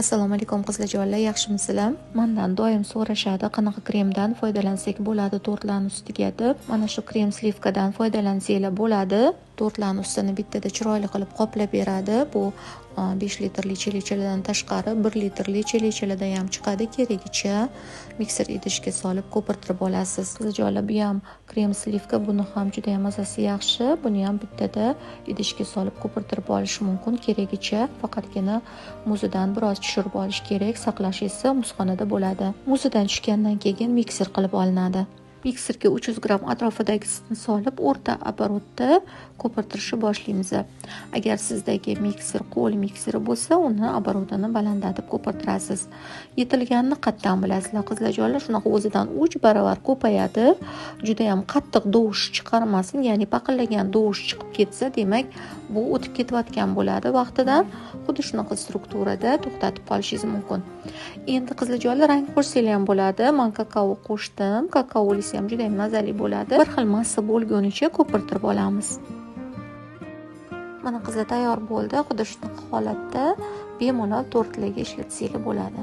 Assalomu alaykum qizlarjonlar, yaxshimisizlar? Mendan doim so'rashadi, qanaqa kremdan foydalansak bo'ladi tortlarning ustiga deb. Mana shu krem slivkadan foydalansanglar bo'ladi. Tortlarning ustini bittada chiroyli qilib qoplab beradi. Bu 5 litrli chelichalardan tashqari 1 litrli chelichalarda ham chiqadi. Keragicha mikser idishga solib ko'pirtirib olasiz. Qizlarjonlar, bu ham krem slivka, buni ham juda ham mazasi yaxshi. Buni ham bittada idishga solib ko'pirtirib olish mumkin. Keragicha faqatgina muzidan biroz tushirib olish kerak, saqlash esa muzxonada bo'ladi. Muzidan tushgandan keyin mikser qilib olinadi. Mikserga 300 gram atrofidagisini solib o'rta оборотda ko'pirtirishni boshlaymiz. Agar sizdagi mikser qo'l mikseri bo'lsa, uni оборотini balandlatib ko'pirtirasiz. Yetilganini qatdan bilasizlar qizlarjonlar, shunaqa o'zidan 3 barobar ko'payadi. Juda ham qattiq dovush chiqarmasin, ya'ni paqillagan dovush chiqib ketsa, demak bu o'tib ketayotgan bo'ladi vaqtidan. Xuddi shunaqa strukturada to'xtatib qolishingiz mumkin. Endi qizlarjonlar, rang qo'shsanglar ham bo'ladi. Men kakao qo'shdim. Kakaolisi ham juda ham mazali bo'ladi. Bir xil massa bo'lgunicha ko'pirtirib olamiz. Mana qizlar, tayyor bo'ldi. Xuddi shunaqa holatda bemalol tortlarga ishlatsanglar bo'ladi.